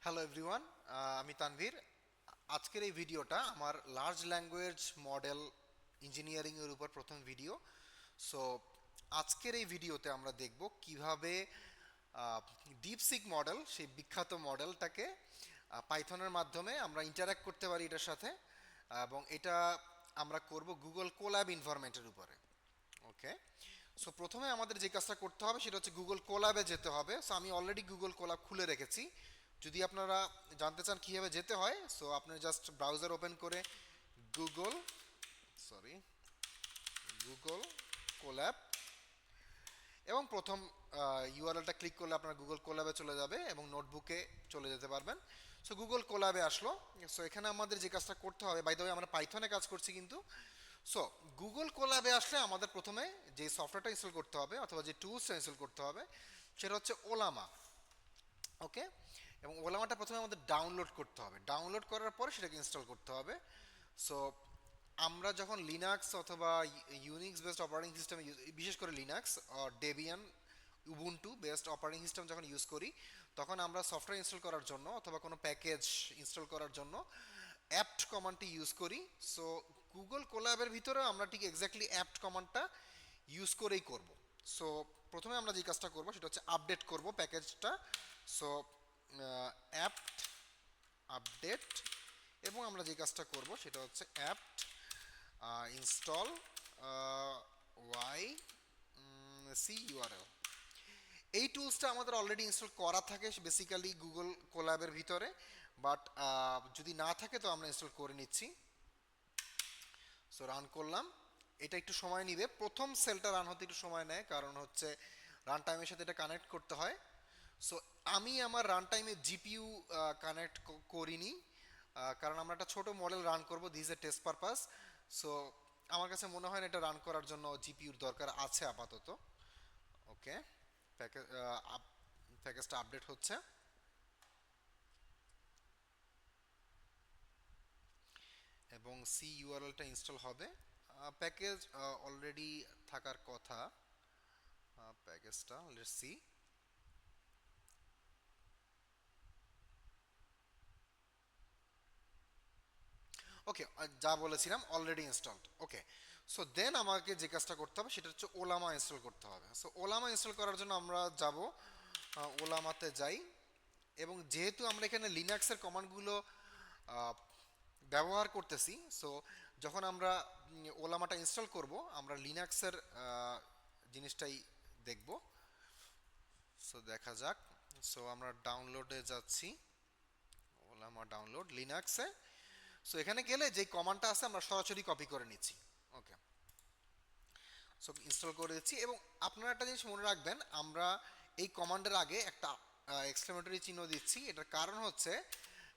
Hello everyone, আমি তানভীর। আজকের এই ভিডিওটা আমার লার্জ ল্যাঙ্গুয়েজ মডেল ইঞ্জিনিয়ারিংয়ের উপর প্রথম ভিডিও। সো আজকের এই ভিডিওতে আমরা দেখব কিভাবে ডিপসিক মডেল, সেই বিখ্যাত মডেলটাকে পাইথনের মাধ্যমে আমরা ইন্টারঅ্যাক্ট করতে পারি এটার সাথে, এবং এটা আমরা করব গুগল কোল্যাব এনভায়রনমেন্টের উপরে। ওকে, সো প্রথমে আমাদের যে কাজটা করতে হবে সেটা হচ্ছে গুগল কোল্যাবে যেতে হবে। সো আমি অলরেডি গুগল কোল্যাব খুলে রেখেছি। যদি আপনারা জানতে চান কীভাবে যেতে হয়, সো আপনি জাস্ট ব্রাউজার ওপেন করে গুগল সরি গুগল কোল্যাব এবং প্রথম ইউআরএলটা ক্লিক করলে আপনার গুগল কোল্যাবে চলে যাবে এবং নোটবুকে চলে যেতে পারবেন। সো গুগল কোল্যাবে আসলো। সো এখানে আমাদের যে কাজটা করতে হবে, বাই দ্য ওয়ে আমরা পাইথনে কাজ করছি কিন্তু। সো গুগল কোল্যাবে আসলে আমাদের প্রথমে যে সফটওয়্যারটা ইনস্টল করতে হবে অথবা যে টুলসটা ইনস্টল করতে হবে সেটা হচ্ছে ওলামা। ওকে, এবং ওলামাটা প্রথমে আমাদের ডাউনলোড করতে হবে। ডাউনলোড করার পরে সেটাকে ইনস্টল করতে হবে। সো আমরা যখন লিনাক্স অথবা ইউনিক্স বেসড অপারেটিং সিস্টেম, বিশেষ করে Linux Debian Ubuntu based operating system যখন ইউজ করি, তখন আমরা সফটওয়্যার ইনস্টল করার জন্য অথবা কোনো প্যাকেজ ইনস্টল করার জন্য অ্যাপ্ট কমান্ডটি ইউজ করি। সো গুগল কোল্যাবের ভিতরে আমরা ঠিক এক্স্যাক্টলি অ্যাপ্ট কমান্ডটা ইউজ করেই করব। সো প্রথমে আমরা যে কাজটা করব সেটা হচ্ছে আপডেট করব প্যাকেজটা। সো অ্যাপ্ট আপডেট, এবং আমরা যে কাজটা করব সেটা হচ্ছে apt install Y C URL. এই টুলসটা আমাদের অলরেডি ইনস্টল করা থাকে বেসিক্যালি গুগল কোল্যাবের ভিতরে, বাট যদি না থাকে তো আমরা ইনস্টল করে নিচ্ছি। সো রান করলাম। এটা একটু সময় নিবে, প্রথম সেলটা রান হতে একটু সময় নেয়, কারণ হচ্ছে রান টাইমের সাথে এটা কানেক্ট করতে হয়। সো আমি আমার রান টাইমে জিপিইউ কানেক্ট করিনি, কারণ আমরা একটা ছোট মডেল রান করব, this A test purpose. So আমার কাছে মনে হয় না এটা রান করার জন্য জিপিইউর দরকার আছে আপাতত। ওকে, প্যাকেজটা আপডেট হচ্ছে এবং সি ইউআরএলটা ইনস্টল হবে। প্যাকেজ অলরেডি থাকার কথা, প্যাকেজটা লেটস সি। ওকে, যা বলেছিলাম অলরেডি ইনস্টলড। ওকে, সো দেন আমাকে যে কাজটা করতে হবে সেটা হচ্ছে ওলামা ইনস্টল করতে হবে। সো ওলামা ইনস্টল করার জন্য আমরা যাব, ওলামাতে যাই, এবং যেহেতু আমরা এখানে লিনাক্সের কমান্ডগুলো ব্যবহার করতেছি, সো যখন আমরা ওলামাটা ইনস্টল করব আমরা লিনাক্সের জিনিসটাই দেখব। সো দেখা যাক। সো আমরা ডাউনলোডে যাচ্ছি, ওলামা ডাউনলোড লিনাক্সে। সো এখানে গেলে যে কমান্ডটা আছে আমরা সরাসরি কপি করে নিচ্ছি। ওকে, সো ইনস্টল করে দিচ্ছি, এবং আপনারা একটা জিনিস মনে রাখবেন, আমরা এই কমান্ডের আগে একটা এক্সক্লেমেটরি চিহ্ন দিচ্ছি। এটার কারণ হচ্ছে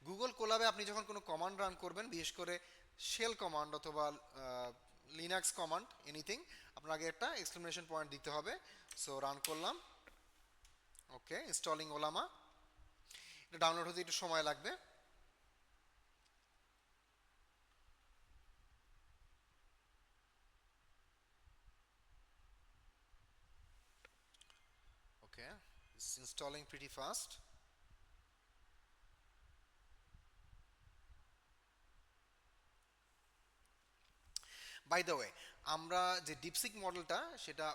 গুগল কোলাবে আপনি যখন কোনো কমান্ড রান করবেন, বিশেষ করে শেল কমান্ড অথবা লিনাক্স কমান্ড এনিথিং, আপনার আগে একটা এক্সক্লেমেশন পয়েন্ট দিতে হবে। সো রান করলাম। ওকে, ইনস্টলিং ওলামা। এটা ডাউনলোড হতে একটু সময় লাগবে। Okay, it's installing pretty fast. By the way, আমরা যে ডিপসিক মডেলটা সেটা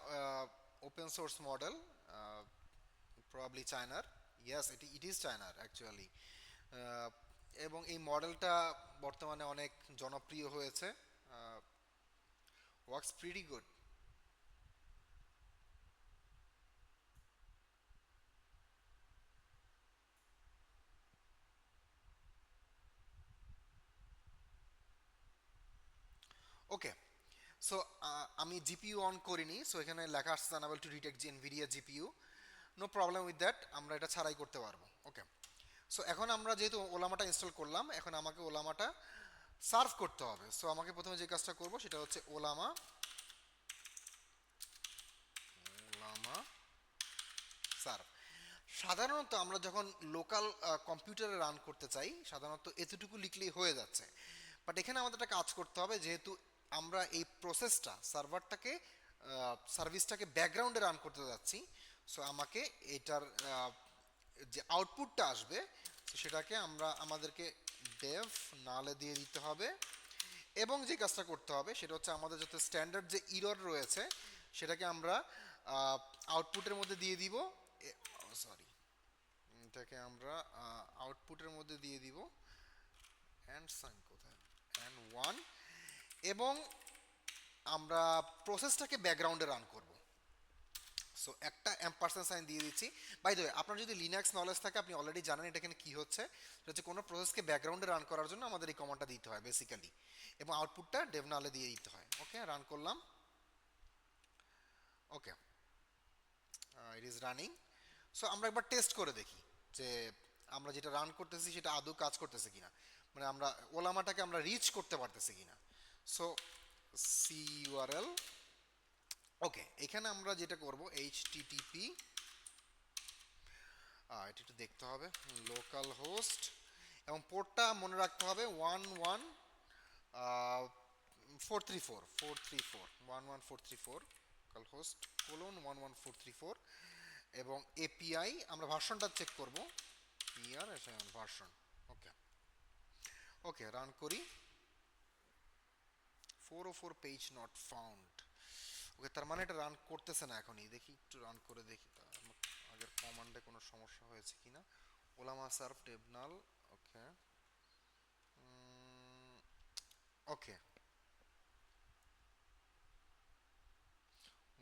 ওপেন সোর্স মডেল, প্রবাবলি চায়নার। ইয়েস, ইট ইজ চায়নার অ্যাকচুয়ালি। এবং এই মডেলটা বর্তমানে অনেক জনপ্রিয় হয়েছে, works pretty good. Okay, so আমি জিপিইউ অন করিনি, সো এখানে লেখা আসছে unable to detect Nvidia GPU. No problem with that, আমরা এটা ছাড়াই করতে পারবো। ওকে, সো এখন আমরা যেহেতু ওলামাটা ইনস্টল করলাম, এখন আমাকে ওলামাটা সার্ভ করতে হবে। সো আমাকে প্রথমে যে কাজটা করব সেটা হচ্ছে ওলামা ওলামা সার্ভ। সাধারণত আমরা যখন লোকাল কম্পিউটারে রান করতে চাই, সাধারণত এতটুকু লিখলেই হয়ে যাচ্ছে। বাট এখানে আমাদের একটা কাজ করতে হবে, যেহেতু আমরা এই প্রসেসটা সার্ভারটাকে সার্ভিসটাকে ব্যাকগ্রাউন্ডে রান করতে যাচ্ছি। সো আমাকে এটার যে আউটপুটটা আসবে, তো সেটাকে আমাদেরকে ডেভ নালে দিয়ে দিতে হবে, এবং যে কাজটা করতে হবে সেটা হচ্ছে আমাদের যত স্ট্যান্ডার্ড যে ইরর রয়েছে সেটাকে আমরা আউটপুটের মধ্যে দিয়ে দিব। সরি, এটাকে আমরা আউটপুটের মধ্যে দিয়ে দিব অ্যান্ড সাইন কোথায়, অ্যান্ড ওয়ান, এবং আমরা প্রসেসটাকে ব্যাকগ্রাউন্ডে রান করব। সো একটা অ্যাম্পারসেন্ট সাইন দিয়ে দিচ্ছি। বাই দ্য ওয়ে, আপনার যদি লিনাক্স নলেজ থাকে আপনি অলরেডি জানেন এটা এখানে কী হচ্ছে। সেটা হচ্ছে কোনো প্রসেসকে ব্যাকগ্রাউন্ডে রান করার জন্য আমাদের এই কমান্ডটা দিতে হয় বেসিক্যালি, এবং আউটপুটটা ডেভনালে দিয়ে দিতে হয়। ওকে, রান করলাম। ওকে, ইট ইজ রানিং। সো আমরা একবার টেস্ট করে দেখি যে আমরা যেটা রান করতেছি সেটা আদৌ কাজ করতেছে কিনা, মানে আমরা ওলামাটাকে আমরা রিচ করতে পারতেছি কিনা। সো সি ইউআরএল, ওকে, এখানে আমরা যেটা করব এইচটিটিপি, এটা একটু দেখতে হবে, লোকাল হোস্ট, এবং পোর্টটা মনে রাখতে হবে 11.434 লোকাল হোস্ট কোলন 11434, এবং এপিআই আমরা ভার্সনটা চেক করব, পিআর ভার্সন। ওকে, ওকে, রান করি। 404 পেজ নট ফাউন্ড। ওকে, তার মানে এটা রান করতেছে না এখনই। দেখি, একটু রান করে দেখি আগের কমান্ডে কোনো সমস্যা হয়েছে কিনা। ওলামা সার্ভ ডেবনাল, ওকে, ওকে,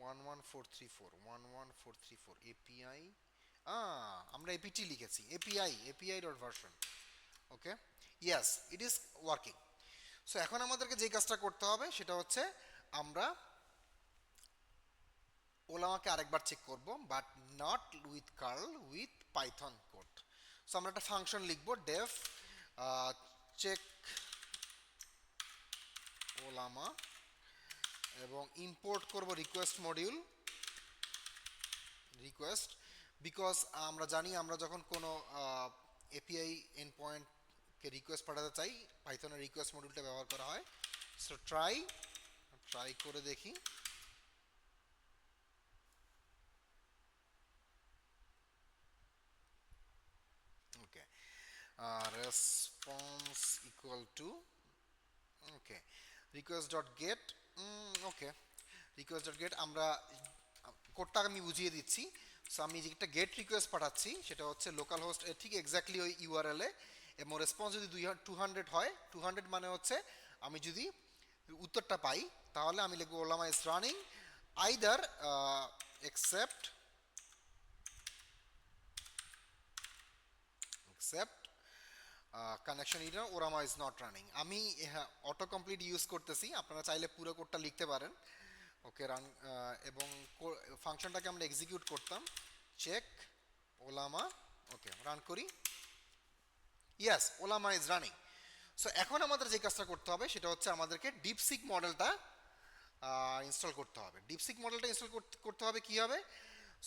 11434 এপিআই, আমরা এপিটি লিখেছি, API dot version. Okay, yes, it is working. So এখন আমাদেরকে যে কাজটা করতে হবে সেটা হচ্ছে আমরা ওলামাকে আরেকবার চেক করব, but not with curl, with Python code. So আমরা একটা ফাংশন লিখব, ডেফ চেক ওলামা, এবং ইম্পোর্ট করব রিকোয়েস্ট মডিউল, রিকোয়েস্ট, বিকজ আমরা জানি আমরা যখন কোনো এপিআই এন্ড পয়েন্টকে রিকোয়েস্ট পাঠাতে চাই পাইথনের রিকোয়েস্ট মডিউলটা ব্যবহার করা হয়। সো ট্রাই করে দেখি। Okay, response equal to, okay, request dot get, okay, request dot get, আমরা কোডটা আমি বুঝিয়ে দিচ্ছি। সো আমি যেটা গেট রিকোয়েস্ট পাঠাচ্ছি সেটা হচ্ছে লোকাল হোস্ট ঠিক এক্স্যাক্টলি ওই ইউআরএলে, এবং রেসপন্স যদি 200 হয়, 200 মানে হচ্ছে আমি যদি উত্তরটা পাই তাহলে আমি লিখবো Ollama is running, either except connection either Ollama is not running. আমি অটো কমপ্লিট ইউজ করতেছি, আপনারা চাইলে পুরো কোডটা লিখতে পারেন। ওকে, রান, এবং ফাংশনটাকে আমরা এক্সিকিউট করতাম, চেক ওলামা, ওকে, রান করি। ইয়েস, ওলামা ইজ রানিং। সো এখন আমাদের যে কাজটা করতে হবে সেটা হচ্ছে আমাদেরকে ডিপসিক মডেলটা ইনস্টল করতে হবে। ডিপসিক মডেলটা ইনস্টল করতে হবে কীভাবে?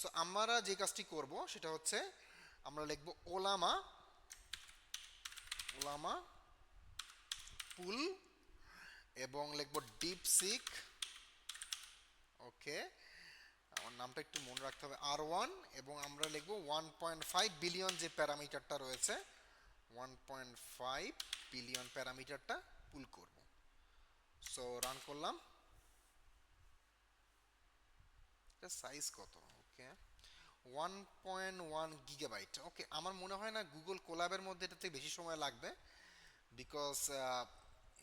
সো আমরা যে কাজটি করব সেটা হচ্ছে আমরা লিখব ওলামা, ওলামা পুল, এবং লিখব ডিপসিক, ওকে, আমার নামটা একটু মনে রাখতে হবে, R1, এবং আমরা লিখব 1.5 বিলিয়ন যে প্যারামিটারটা রয়েছে, 1.5 বিলিয়ন প্যারামিটারটা পুল করব। সো রান করলাম। এটা সাইজ কত? ওকে, 1.1 গিগাবাইট। ওকে, আমার মনে হয় না গুগল কোলাবের মধ্যে এটাতে বেশি সময় লাগবে, because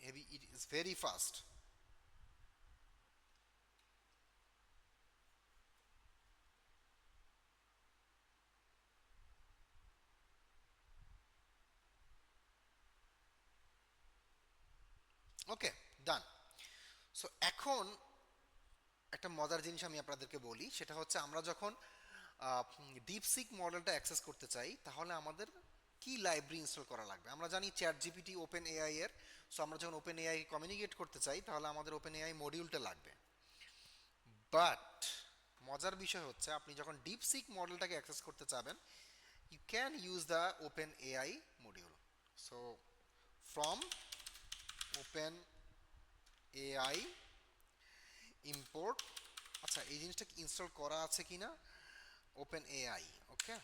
heavy, it is very fast. Okay, done. So এখন একটা মজার জিনিস আমি আপনাদেরকে বলি, সেটা হচ্ছে আমরা যখন ডিপসিক মডেলটা অ্যাক্সেস করতে চাই তাহলে আমাদের কি লাইব্রেরি ইনস্টল করা লাগবে। আমরা জানি চ্যাট জিপিটি ওপেন এআই এর। সো আমরা যখন ওপেন এআই কমিউনিকেট করতে চাই তাহলে আমাদের ওপেন এআই মডিউলটা লাগবে। বাট মজার বিষয় হচ্ছে আপনি যখন ডিপসিক মডেলটাকে অ্যাক্সেস করতে চাবেন, you can use the OpenAI module. So from OpenAI import, আচ্ছা এই জিনিসটা ইনস্টল করা আছে কিনা, ওপেন এআই, ওকে,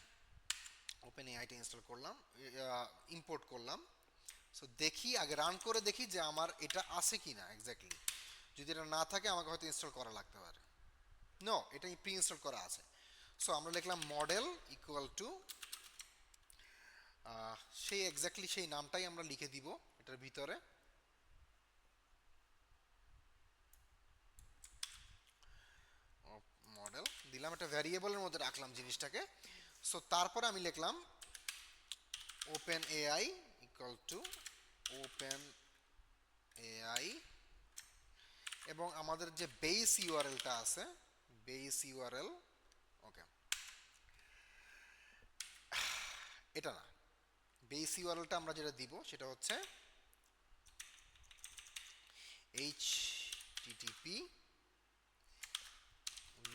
ওপেন এআইটা ইনস্টল করলাম, ইম্পোর্ট করলাম। সো দেখি, আগে রান করে দেখি যে আমার এটা আছে কি না এক্স্যাক্টলি। যদি এটা না থাকে আমাকে হয়তো ইনস্টল করা লাগতে পারে। নো, এটা প্রি ইনস্টল করা আছে। সো আমরা লিখলাম মডেল ইকুয়াল টু, সেই এক্স্যাক্টলি সেই নামটাই আমরা লিখে দিব এটার ভিতরে। মডেল দিলাম, একটা ভ্যারিয়েবলের মধ্যে রাখলাম জিনিসটাকে। সো তারপরে আমি লিখলাম open AI equal to open AI, এবং আমাদের যে বেস ইউআরএলটা আছে, বেস ইউআরএল, ওকে এটা না, বেস ইউআরএলটা আমরা যেটা দিব সেটা হচ্ছে এইচটিটিপি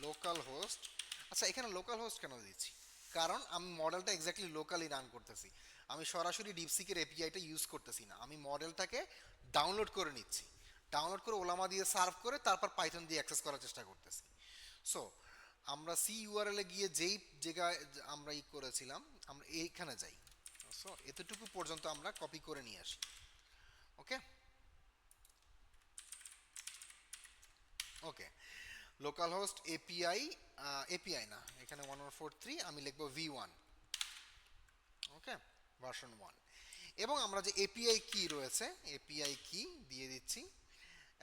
লোকাল হোস্ট। আচ্ছা, এখানে লোকাল হোস্ট কেন দিচ্ছি? কারণ আমি মডেলটা এক্স্যাক্টলি লোকালি রান করতেছি, আমি সরাসরি ডিপসিকের এপিআইটা ইউজ করতেছি না, আমি মডেলটাকে ডাউনলোড করে নিচ্ছি, ডাউনলোড করে ওলামা দিয়ে সার্ভ করে তারপর পাইথন দিয়ে অ্যাক্সেস করার চেষ্টা করতেছি। সো আমরা সি ইউআরএলে গিয়ে যেই জায়গায় আমরা করেছিলাম, আমরা এইখানে যাই। সো এতটুকু পর্যন্ত আমরা কপি করে নিয়ে আসি। ওকে ওকে লোকাল হোস্ট এপিআই, এপিআই না, এখানে 1143, আমি লিখবো V1, ওকে, ভার্সন 1। এবং আমরা যে এপিআই কি রয়েছে, এপিআই কি দিয়ে দিচ্ছি।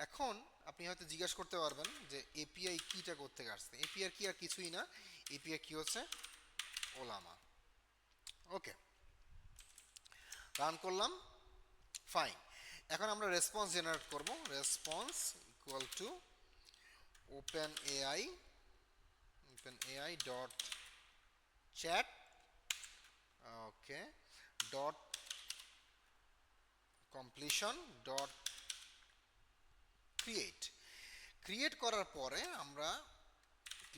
এখন আপনি হয়তো জিজ্ঞাসা করতে পারবেন যে এপিআই কিটা করতে আসছে। এপিআই কি আর কিছুই না, এপিআই কি হচ্ছে ওলামা। ওকে, রান করলাম, ফাইন। এখন আমরা রেসপন্স জেনারেট করব, response equal to open AI, open AI dot chat, okay, dot completion dot create. Create করার পরে আমরা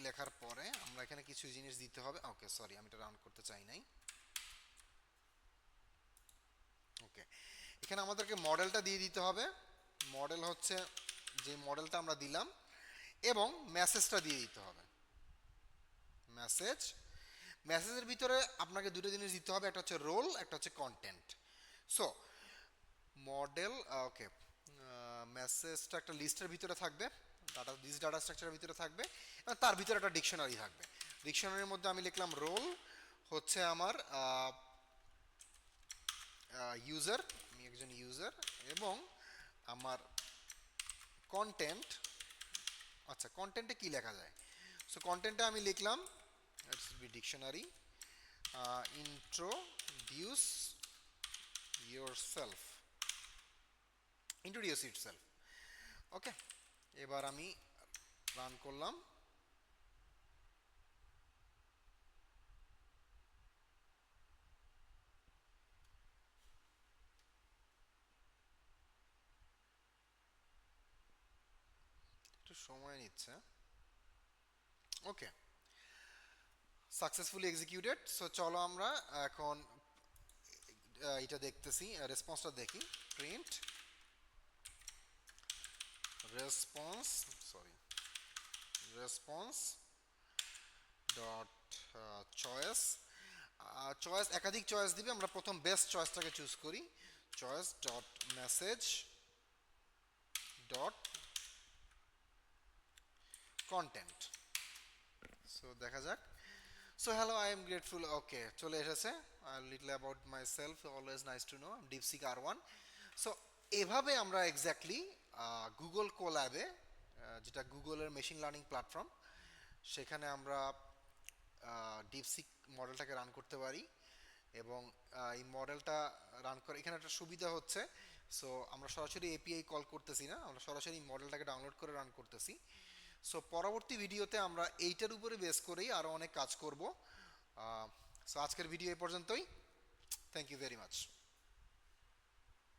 লেখার পরে আমরা এখানে কিছু জিনিস দিতে হবে। ওকে সরি, আমি এটা রান করতে চাই নাই। ওকে, এখানে আমাদেরকে মডেলটা দিয়ে দিতে হবে, মডেল হচ্ছে যে মডেলটা আমরা দিলাম, এবং মেসেজটা দিয়ে দিতে হবে, মেসেজ। মেসেজের ভিতরে আপনাকে দুটো জিনিস দিতে হবে, একটা হচ্ছে রোল, একটা হচ্ছে কন্টেন্ট। সো মডেল, ওকে, মেসেজটা একটা লিস্টের ভিতরে থাকবে, ডাটা লিস্ট ডাটা স্ট্রাকচারের ভিতরে থাকবে, এবং তার ভিতরে একটা ডিকশনারি থাকবে। ডিকশনারির মধ্যে আমি লিখলাম রোল হচ্ছে আমার ইউজার, আমি একজন ইউজার, এবং আমার কন্টেন্ট, আচ্ছা কন্টেন্টে কি লেখা যায়? সো কন্টেন্টে আমি লিখলাম it's be dictionary introduce yourself, introduce itself. Okay, এবার আমি রান করলাম, একটু সময় নিচ্ছে। ওকে, সাকসেসফুলি এক্সিকিউটেড। সো চলো আমরা এখন এটা দেখতেছি, রেসপন্সটা দেখি। Print response, sorry, response dot choice. Choice একাধিক চয়েস দিবে, আমরা প্রথম বেস্ট চয়েসটাকে চুজ করি, choice dot message dot content. So দেখা যাক। So hello, I am grateful, okay চলে এসেছে। Little about my self, always nice to know, DeepSeek R1। সো এভাবে আমরা এক্স্যাক্টলি গুগল কোল্যাবে, যেটা গুগলের মেশিন লার্নিং প্ল্যাটফর্ম, সেখানে আমরা ডিপসিক মডেলটাকে রান করতে পারি। এবং এই মডেলটা রান করে এখানে একটা সুবিধা হচ্ছে, সো আমরা সরাসরি এপিআই কল করতেছি না, আমরা সরাসরি মডেলটাকে ডাউনলোড করে রান করতেছি। সো পরবর্তী ভিডিওতে আমরা এইটার উপরে বেস করেই আরও অনেক কাজ করব। সো আজকের ভিডিও এই পর্যন্তই। Thank you very much.